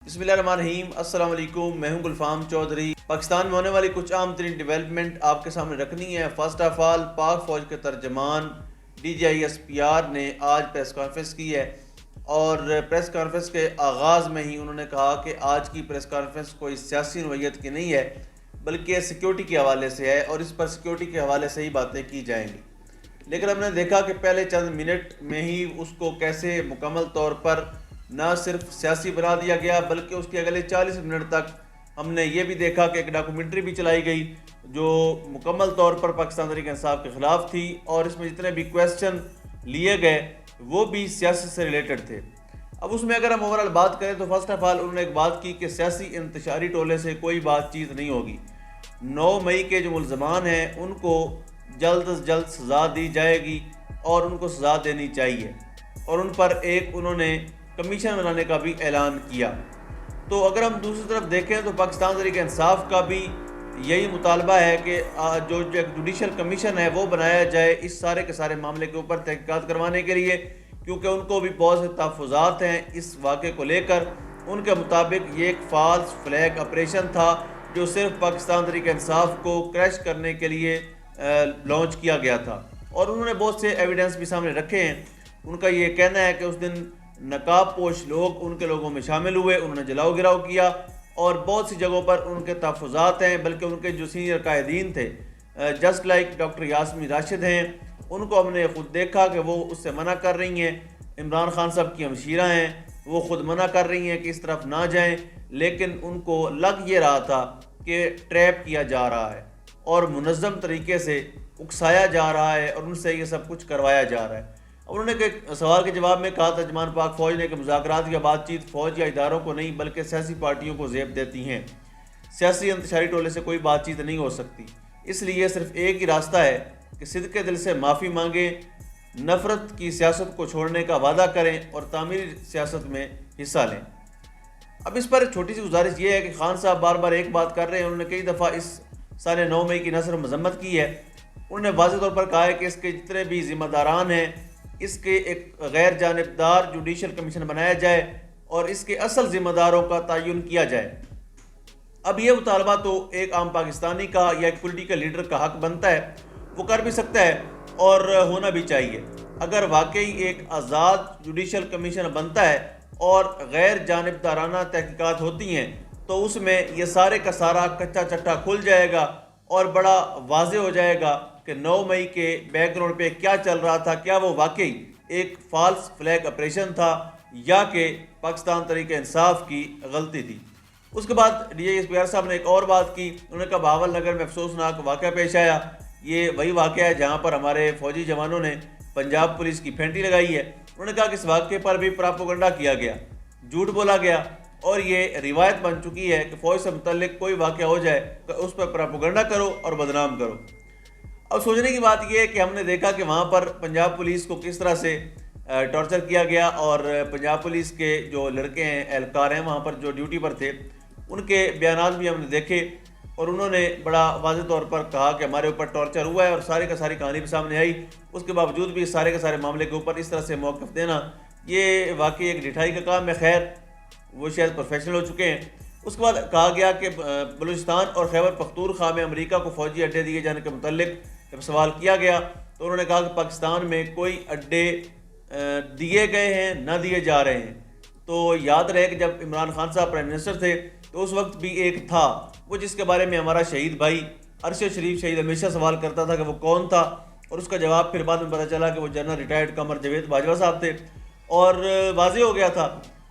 بسم اللہ الرحمن الرحیم۔ السلام علیکم، میں ہوں گلفام چودھری۔ پاکستان میں ہونے والی کچھ عام ترین ڈیولپمنٹ آپ کے سامنے رکھنی ہے۔ فرسٹ آف آل، پاک فوج کے ترجمان DGISPR نے آج پریس کانفرنس کی ہے، اور پریس کانفرنس کے آغاز میں ہی انہوں نے کہا کہ آج کی پریس کانفرنس کوئی سیاسی نوعیت کی نہیں ہے بلکہ سیکیورٹی کے حوالے سے ہے، اور اس پر سیکیورٹی کے حوالے سے ہی باتیں کی جائیں گی۔ لیکن ہم نے دیکھا کہ پہلے چند منٹ میں ہی اس کو کیسے مکمل طور پر نہ صرف سیاسی بنا دیا گیا، بلکہ اس کے اگلے 40 منٹ تک ہم نے یہ بھی دیکھا کہ ایک ڈاکومنٹری بھی چلائی گئی جو مکمل طور پر پاکستان تحریک انصاف کے خلاف تھی، اور اس میں جتنے بھی کویسچن لیے گئے وہ بھی سیاست سے ریلیٹڈ تھے۔ اب اس میں اگر ہم اوورال بات کریں تو فرسٹ آف آل انہوں نے ایک بات کی کہ سیاسی انتشاری ٹولے سے کوئی بات چیت نہیں ہوگی۔ 9 مئی کے جو ملزمان ہیں ان کو جلد از جلد سزا دی جائے گی، اور ان کو سزا دینی چاہیے، اور ان پر ایک انہوں نے کمیشن بنانے کا بھی اعلان کیا۔ تو اگر ہم دوسری طرف دیکھیں تو پاکستان تحریک انصاف کا بھی یہی مطالبہ ہے کہ جو ایک جوڈیشل کمیشن ہے وہ بنایا جائے اس سارے کے سارے معاملے کے اوپر تحقیقات کروانے کے لیے، کیونکہ ان کو بھی بہت سے تحفظات ہیں اس واقعے کو لے کر۔ ان کے مطابق یہ ایک فالس فلیگ آپریشن تھا جو صرف پاکستان تحریک انصاف کو کریش کرنے کے لیے لانچ کیا گیا تھا، اور انہوں نے بہت سے ایویڈنس بھی سامنے رکھے ہیں۔ ان کا یہ کہنا ہے کہ اس دن نقاب پوش لوگ ان کے لوگوں میں شامل ہوئے، انہوں نے جلاؤ گراؤ کیا، اور بہت سی جگہوں پر ان کے تحفظات ہیں، بلکہ ان کے جو سینئر قائدین تھے جسٹ لائک ڈاکٹر یاسمی راشد ہیں، ان کو ہم نے خود دیکھا کہ وہ اس سے منع کر رہی ہیں۔ عمران خان صاحب کی ہمشیرہ ہیں، وہ خود منع کر رہی ہیں کہ اس طرف نہ جائیں، لیکن ان کو لگ یہ رہا تھا کہ ٹریپ کیا جا رہا ہے اور منظم طریقے سے اکسایا جا رہا ہے، اور ان سے یہ سب کچھ کروایا جا رہا ہے۔ انہوں نے ایک سوال کے جواب میں کہا ترجمان پاک فوج نے کہ مذاکرات یا بات چیت فوج یا اداروں کو نہیں بلکہ سیاسی پارٹیوں کو زیب دیتی ہیں۔ سیاسی انتشاری ٹولے سے کوئی بات چیت نہیں ہو سکتی، اس لیے صرف ایک ہی راستہ ہے کہ صدقے دل سے معافی مانگیں، نفرت کی سیاست کو چھوڑنے کا وعدہ کریں اور تعمیری سیاست میں حصہ لیں۔ اب اس پر چھوٹی سی گزارش یہ ہے کہ خان صاحب بار بار ایک بات کر رہے ہیں۔ انہوں نے کئی دفعہ اس سال 9 مئی کی نثر و مذمت کی ہے۔ انہوں نے واضح طور پر کہا ہے کہ اس کے جتنے بھی ذمہ داران ہیں اس کے ایک غیر جانبدار جوڈیشل کمیشن بنایا جائے اور اس کے اصل ذمہ داروں کا تعین کیا جائے۔ اب یہ مطالبہ تو ایک عام پاکستانی کا یا ایک پولیٹیکل لیڈر کا حق بنتا ہے، وہ کر بھی سکتا ہے اور ہونا بھی چاہیے۔ اگر واقعی ایک آزاد جوڈیشل کمیشن بنتا ہے اور غیر جانبدارانہ تحقیقات ہوتی ہیں تو اس میں یہ سارے کا سارا کچا چٹا کھل جائے گا اور بڑا واضح ہو جائے گا کہ 9 مئی کے بیک گراؤنڈ پہ کیا چل رہا تھا، کیا وہ واقعی ایک فالس فلیگ آپریشن تھا یا کہ پاکستان تحریک انصاف کی غلطی تھی۔ اس کے بعد DGISPR صاحب نے ایک اور بات کی۔ انہوں نے کہا بہاول نگر میں افسوسناک واقعہ پیش آیا۔ یہ وہی واقعہ ہے جہاں پر ہمارے فوجی جوانوں نے پنجاب پولیس کی پھینٹی لگائی ہے۔ انہوں نے کہا کہ اس واقعے پر بھی پراپوگنڈا کیا گیا، جھوٹ بولا گیا، اور یہ روایت بن چکی ہے کہ فوج سے متعلق کوئی واقعہ ہو جائے کہ اس پر پراپوگنڈا کرو اور بدنام کرو۔ اب سوچنے کی بات یہ ہے کہ ہم نے دیکھا کہ وہاں پر پنجاب پولیس کو کس طرح سے ٹارچر کیا گیا، اور پنجاب پولیس کے جو لڑکے ہیں، اہلکار ہیں وہاں پر جو ڈیوٹی پر تھے، ان کے بیانات بھی ہم نے دیکھے، اور انہوں نے بڑا واضح طور پر کہا کہ ہمارے اوپر ٹارچر ہوا ہے، اور سارے کا ساری کہانی بھی سامنے آئی۔ اس کے باوجود بھی سارے کے سارے معاملے کے اوپر اس طرح سے موقف دینا یہ واقعی ایک ڈٹھائی کا کام ہے۔ خیر، وہ شاید پروفیشنل ہو چکے ہیں۔ اس کے بعد کہا گیا کہ بلوچستان اور خیبر پختونخوا میں امریکہ کو فوجی اڈے دیے جانے کے متعلق جب سوال کیا گیا تو انہوں نے کہا کہ پاکستان میں کوئی اڈے دیے گئے ہیں نہ دیے جا رہے ہیں۔ تو یاد رہے کہ جب عمران خان صاحب پرائم منسٹر تھے تو اس وقت بھی ایک تھا، وہ جس کے بارے میں ہمارا شہید بھائی ارشد شریف شہید ہمیشہ سوال کرتا تھا کہ وہ کون تھا، اور اس کا جواب پھر بعد میں پتہ چلا کہ وہ جنرل ریٹائرڈ قمر جاوید باجوہ صاحب تھے، اور واضح ہو گیا تھا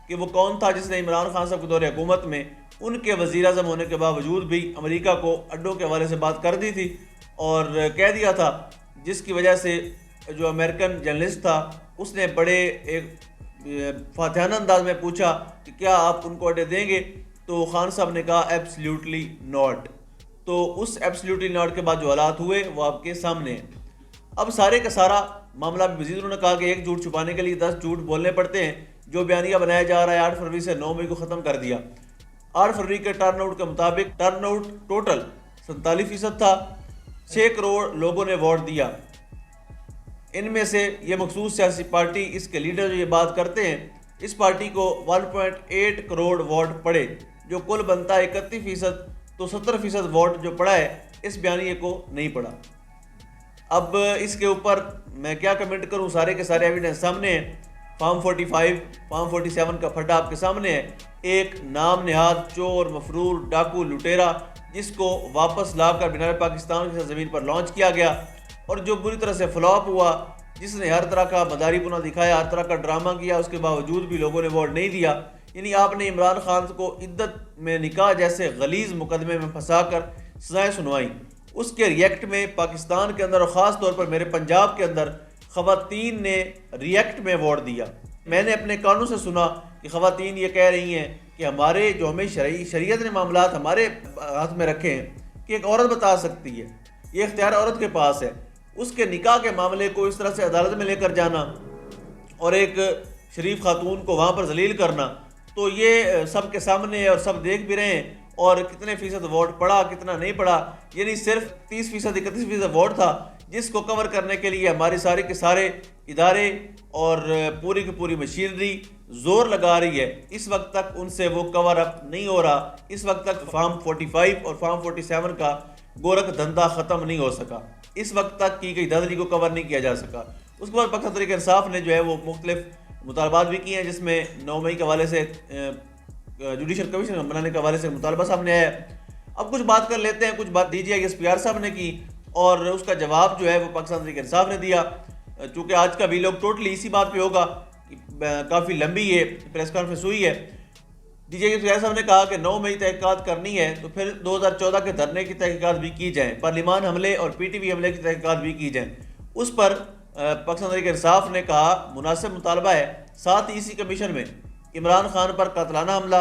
کہ وہ کون تھا جس نے عمران خان صاحب کے دور حکومت میں ان کے وزیر اعظم ہونے کے باوجود بھی امریکہ کو اڈوں کے حوالے سے بات کر دی تھی، اور کہہ دیا تھا، جس کی وجہ سے جو امریکن جرنلسٹ تھا اس نے بڑے ایک فاتحانہ انداز میں پوچھا کہ کیا آپ ان کو اڈے دیں گے، تو خان صاحب نے کہا ایبسلیوٹلی ناٹ۔ تو اس ایبسلیوٹلی ناٹ کے بعد جو حالات ہوئے وہ آپ کے سامنے ہیں۔ اب سارے کا سارا معاملہ بھی مزید انہوں نے کہا کہ ایک جھوٹ چھپانے کے لیے 10 جھوٹ بولنے پڑتے ہیں۔ جو بیانیہ بنایا جا رہا ہے 8 فروری سے 9 مئی کو ختم کر دیا۔ 8 فروری کے ٹرن آؤٹ کے مطابق ٹرن آؤٹ ٹوٹل 47% تھا، 6 کروڑ لوگوں نے ووٹ دیا۔ ان میں سے یہ مخصوص سیاسی پارٹی، اس کے لیڈر جو یہ بات کرتے ہیں اس پارٹی کو 1.8 کروڑ ووٹ پڑے جو کل بنتا ہے 31%، تو 70% ووٹ جو پڑا ہے اس بیانیے کو نہیں پڑا۔ اب اس کے اوپر میں کیا کمنٹ کروں، سارے کے سارے ایویڈنس سامنے ہیں۔ فارم 45 فارم 47 کا پھڈا آپ کے سامنے ہے، ایک نام نہاد چور، مفرور، ڈاکو، لٹیرا جس کو واپس لا کر مینار پاکستان کی زمین پر لانچ کیا گیا اور جو بری طرح سے فلاپ ہوا، جس نے ہر طرح کا مداری پنا دکھایا، ہر طرح کا ڈرامہ کیا، اس کے باوجود بھی لوگوں نے ووٹ نہیں دیا۔ یعنی آپ نے عمران خان کو عدت میں نکاح جیسے غلیظ مقدمے میں پھنسا کر سزائیں سنوائیں۔ اس کے ریئیکٹ میں پاکستان کے اندر اور خاص طور پر میرے پنجاب کے اندر خواتین نے ریئیکٹ میں ووٹ دیا۔ میں نے اپنے کانوں سے سنا کہ خواتین یہ کہہ رہی ہیں کہ ہمارے جو ہمیں شریعت نے معاملات ہمارے ہاتھ میں رکھے ہیں کہ ایک عورت بتا سکتی ہے، یہ اختیار عورت کے پاس ہے، اس کے نکاح کے معاملے کو اس طرح سے عدالت میں لے کر جانا اور ایک شریف خاتون کو وہاں پر ذلیل کرنا، تو یہ سب کے سامنے ہے اور سب دیکھ بھی رہے ہیں۔ اور کتنے فیصد ووٹ پڑا کتنا نہیں پڑا، یعنی صرف 30% 31% ووٹ تھا، جس کو کور کرنے کے لیے ہمارے سارے کے سارے ادارے اور پوری کی پوری مشینری زور لگا رہی ہے۔ اس وقت تک ان سے وہ کور اپ نہیں ہو رہا، اس وقت تک فارم 45 اور فارم 47 کا گورکھ دھندا ختم نہیں ہو سکا، اس وقت تک کی گئی دھاندلی کو کور نہیں کیا جا سکا۔ اس کے بعد پاکستان تحریک انصاف نے جو ہے وہ مختلف مطالبات بھی کیے ہیں، جس میں 9 مئی کے حوالے سے جوڈیشل کمیشن بنانے کے حوالے سے مطالبہ سامنے آیا ہے۔ اب کچھ بات کر لیتے ہیں، کچھ بات DGISPR صاحب نے کی اور اس کا جواب جو ہے وہ پاکستان تحریک انصاف نے دیا۔ چونکہ آج کا ویلاگ ٹوٹلی اسی بات پہ ہوگا، کافی لمبی یہ پریس کانفرنس ہوئی ہے۔ DGISPR صاحب نے کہا کہ 9 مئی تحقیقات کرنی ہے تو پھر 2014 کے دھرنے کی تحقیقات بھی کی جائیں، پارلیمان حملے اور PTV حملے کی تحقیقات بھی کی جائیں۔ اس پر پاکستان تحریک انصاف نے کہا مناسب مطالبہ ہے، ساتھ ہی اسی کمیشن میں عمران خان پر قاتلانہ حملہ،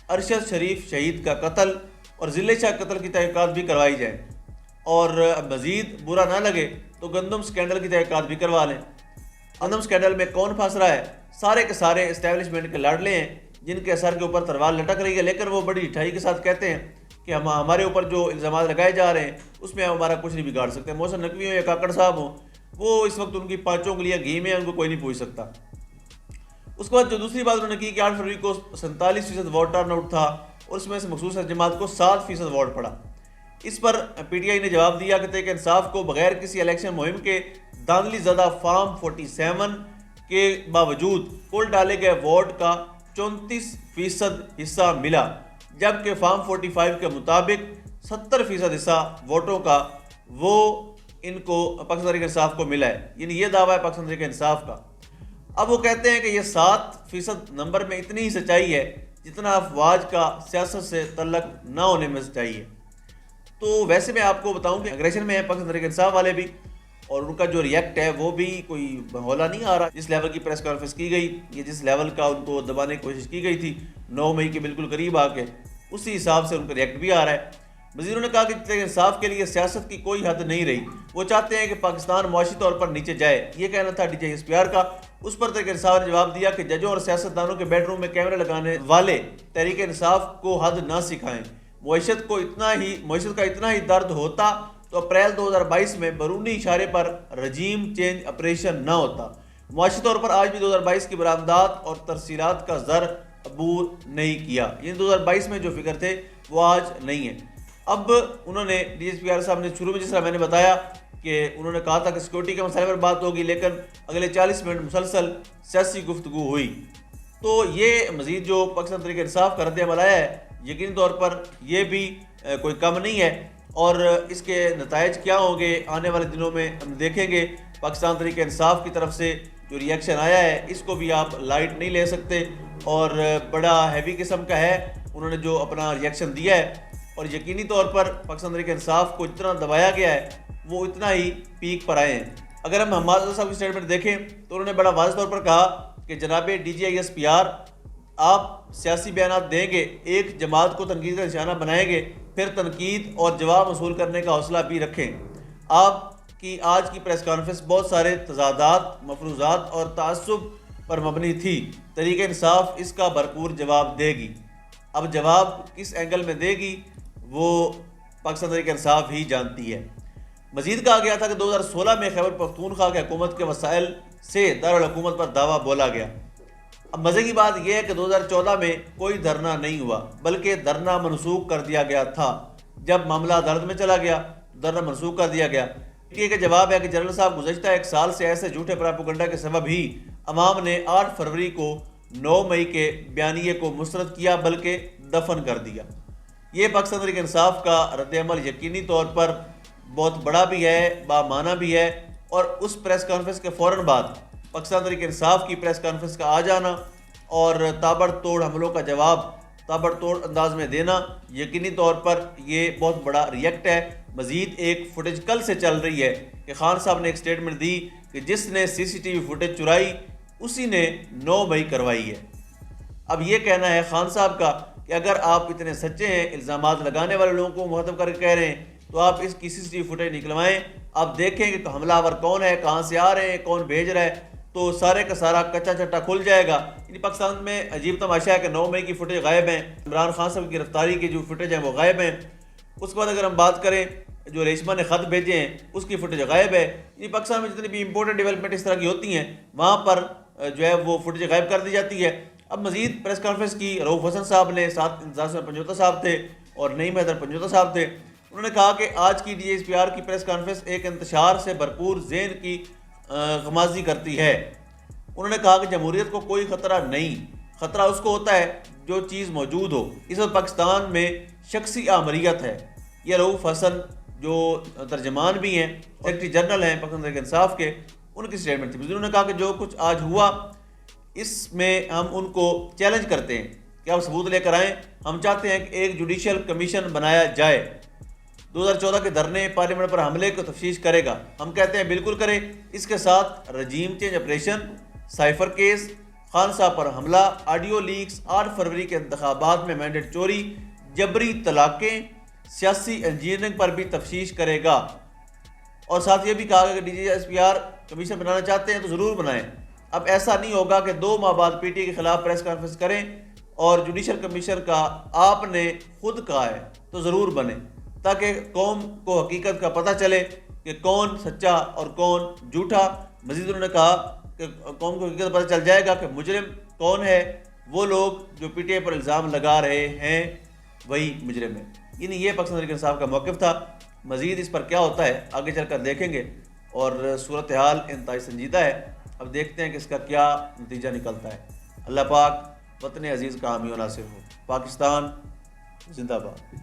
ارشد شریف شہید کا قتل اور ضلع شاہ قتل کی تحقیقات بھی کروائی جائیں، اور مزید برا نہ لگے تو گندم سکینڈل کی تحقیقات بھی کروا لیں۔ گندم سکینڈل میں کون پھنس رہا ہے؟ سارے کے سارے اسٹیبلشمنٹ کے لاڈلے ہیں جن کے سر کے اوپر تلوار لٹک رہی ہے، لیکن وہ بڑی ڈھائی کے ساتھ کہتے ہیں کہ ہمارے اوپر جو الزامات لگائے جا رہے ہیں اس میں ہمارا کچھ نہیں بگاڑ سکتے۔ محسن نقوی ہوں یا کاکڑ صاحب ہوں، وہ اس وقت ان کی پانچوں انگلیاں گھی میں ہیں، ان کو کوئی نہیں پوچھ سکتا۔ اس کے بعد جو دوسری بات انہوں نے کی کہ 8 فروری کو 47% ووٹ ٹرن آؤٹ تھا اور اس میں سے مخصوص جماعت کو 7% ووٹ پڑا۔ اس پر PTI نے جواب دیا کہ تحریک انصاف کو بغیر کسی الیکشن مہم کے دھاندلی زدہ فارم 47 کے باوجود کل ڈالے گئے ووٹ کا 34% حصہ ملا، جبکہ فارم 45 کے مطابق 70% حصہ ووٹوں کا وہ ان کو پاکستان تحریک انصاف کو ملا ہے۔ یعنی یہ دعویٰ ہے پاکستان تحریک انصاف کا۔ اب وہ کہتے ہیں کہ یہ 7% نمبر میں اتنی ہی سچائی ہے جتنا افواج کا سیاست سے تعلق نہ ہونے میں سچائی ہے۔ تو ویسے میں آپ کو بتاؤں کہ اگریشن میں ہے پاکستان تحریک انصاف والے بھی، اور ان کا جو ریئیکٹ ہے وہ بھی کوئی ہولا نہیں آ رہا۔ جس لیول کی پریس کانفرنس کی گئی، یہ جس لیول کا ان کو دبانے کی کوشش کی گئی تھی 9 مئی کے بالکل قریب آ کے، اسی حساب سے ان کا ریئیکٹ بھی آ رہا ہے۔ مزید انہوں نے کہا کہ تحریک انصاف کے لیے سیاست کی کوئی حد نہیں رہی، وہ چاہتے ہیں کہ پاکستان معاشی طور پر نیچے جائے، یہ کہنا تھا DGISPR کا۔ اس پر تحریک انصاف نے جواب دیا کہ ججوں اور سیاستدانوں کے بیڈ روم میں کیمرے لگانے والے تحریک انصاف کو حد نہ سکھائیں۔ معیشت کا اتنا ہی درد ہوتا تو اپریل 2022 میں بیرونی اشارے پر رجیم چینج آپریشن نہ ہوتا۔ معاشی طور پر آج بھی 2022 کی برآمدات اور ترسیلات کا زر عبور نہیں کیا، یعنی 2022 میں جو فگر تھے وہ آج نہیں ہیں۔ اب انہوں نے DGISPR صاحب نے شروع میں جس طرح میں نے بتایا کہ انہوں نے کہا تھا کہ سیکورٹی کے مسئلے پر بات ہوگی، لیکن اگلے 40 منٹ مسلسل سیاسی گفتگو ہوئی۔ تو یہ مزید جو پاکستان تحریک انصاف کا رد عمل آیا ہے، یقینی طور پر یہ بھی کوئی کم نہیں ہے، اور اس کے نتائج کیا ہوں گے آنے والے دنوں میں ہم دیکھیں گے۔ پاکستان تحریک انصاف کی طرف سے جو ریئیکشن آیا ہے اس کو بھی آپ لائٹ نہیں لے سکتے، اور بڑا ہیوی قسم کا ہے انہوں نے جو اپنا ریئیکشن دیا ہے، اور یقینی طور پر پاکستان تحریک انصاف کو جتنا دبایا گیا ہے وہ اتنا ہی پیک پر آئے ہیں۔ اگر ہم حماد صاحب کی اسٹیٹمنٹ دیکھیں تو انہوں نے بڑا واضح طور پر کہا کہ جناب DGISPR آپ سیاسی بیانات دیں گے، ایک جماعت کو تنقید کا نشانہ بنائیں گے، پھر تنقید اور جواب وصول کرنے کا حوصلہ بھی رکھیں۔ آپ کی آج کی پریس کانفرنس بہت سارے تضادات، مفروضات اور تعصب پر مبنی تھی، تحریک انصاف اس کا بھرپور جواب دے گی۔ اب جواب کس اینگل میں دے گی وہ پاکستان تحریک انصاف ہی جانتی ہے۔ مزید کہا گیا تھا کہ 2016 میں خیبر پختونخوا کی حکومت کے وسائل سے دارالحکومت پر دعویٰ بولا گیا۔ اب مزے کی بات یہ ہے کہ 2014 میں کوئی دھرنا نہیں ہوا، بلکہ دھرنا منسوخ کر دیا گیا تھا۔ جب معاملہ عدالت میں چلا گیا دھرنا منسوخ کر دیا گیا۔ یہ کہ جواب ہے کہ جنرل صاحب گزشتہ ایک سال سے ایسے جھوٹے پراپیگنڈا کے سبب ہی عوام نے 8 فروری کو 9 مئی کے بیانیے کو مسترد کیا بلکہ دفن کر دیا۔ یہ پاکستان تحریک انصاف کا رد عمل یقینی طور پر بہت بڑا بھی ہے، بامعنی بھی ہے، اور اس پریس کانفرنس کے فوراً بعد پاکستان تحریک انصاف کی پریس کانفرنس کا آ جانا اور تابڑ توڑ حملوں کا جواب تابڑ توڑ انداز میں دینا یقینی طور پر یہ بہت بڑا ریئیکٹ ہے۔ مزید ایک فوٹیج کل سے چل رہی ہے کہ خان صاحب نے ایک سٹیٹمنٹ دی کہ جس نے سی سی ٹی وی فوٹیج چرائی اسی نے 9 مئی کروائی ہے۔ اب یہ کہنا ہے خان صاحب کا کہ اگر آپ اتنے سچے ہیں، الزامات لگانے والے لوگوں کو مخاطب کر کے کہہ رہے ہیں، تو آپ اس کی سی سی ٹی وی فوٹیج نکلوائیں، آپ دیکھیں کہ حملہ آور کون ہے، کہاں سے آ رہے ہیں، کون بھیج رہا ہے، تو سارے کا سارا کچا چٹا کھل جائے گا۔ یعنی پاکستان میں عجیب تماشا ہے کہ 9 مئی کی فوٹیج غائب ہیں، عمران خان صاحب کی گرفتاری کی جو فوٹیج ہیں وہ غائب ہیں۔ اس کے بعد اگر ہم بات کریں جو ریشمہ نے خط بھیجے ہیں اس کی فوٹیج غائب ہے۔ یعنی پاکستان میں جتنی بھی امپورٹنٹ ڈیولپمنٹ اس طرح کی ہوتی ہیں وہاں پر جو ہے وہ فوٹیج غائب کر دی جاتی ہے۔ اب مزید پریس کانفرنس کی رؤوف حسن صاحب نے، ساتھ انتظار سے پنجوتا صاحب تھے اور نعیم حیدر پنجوتا صاحب تھے، انہوں نے کہا کہ آج کی ڈی ایس پی آر کی پریس کانفرنس ایک انتشار سے بھرپور ذہن کی غمازی کرتی ہے۔ انہوں نے کہا کہ جمہوریت کو کوئی خطرہ نہیں، خطرہ اس کو ہوتا ہے جو چیز موجود ہو۔ اس وقت پاکستان میں شخصی آمریت ہے۔ یہ رؤوف حسن جو ترجمان بھی ہیں، سیکرٹری جنرل ہیں پاکستان تحریک انصاف کے، ان کی سٹیٹمنٹ تھی۔ انہوں نے کہا کہ جو کچھ آج ہوا اس میں ہم ان کو چیلنج کرتے ہیں کہ آپ ثبوت لے کر آئیں۔ ہم چاہتے ہیں کہ ایک جوڈیشل کمیشن بنایا جائے، 2014 کے دھرنے پارلیمنٹ پر حملے کو تفتیش کرے گا۔ ہم کہتے ہیں بالکل کریں۔ اس کے ساتھ regime change operation, cipher case, Khan Sahab پر حملہ، آڈیو لیکس، 8 فروری کے انتخابات میں مینڈیٹ چوری، جبری طلاقیں، سیاسی انجینئرنگ پر بھی تفتیش کرے گا۔ اور ساتھ یہ بھی کہا کہ D G S P R commission بنانا چاہتے ہیں تو ضرور بنائیں۔ اب ایسا نہیں ہوگا کہ 2 ماہ بعد پی ٹی اے کے خلاف پریس کانفرنس کریں اور جوڈیشل کمیشن کا آپ نے خود کہا ہے تو ضرور بنے، تاکہ قوم کو حقیقت کا پتہ چلے کہ کون سچا اور کون جھوٹا۔ مزید انہوں نے کہا کہ قوم کو حقیقت پتہ چل جائے گا کہ مجرم کون ہے، وہ لوگ جو پی ٹی اے پر الزام لگا رہے ہیں وہی مجرم ہے۔ یعنی یہ پاکستان تحریک انصاف کا موقف تھا۔ مزید اس پر کیا ہوتا ہے آگے چل کر دیکھیں گے، اور صورتحال انتہائی سنجیدہ ہے۔ اب دیکھتے ہیں کہ اس کا کیا نتیجہ نکلتا ہے۔ اللہ پاک وطن عزیز کا حامی و ناصر ہو۔ پاکستان زندہ باد۔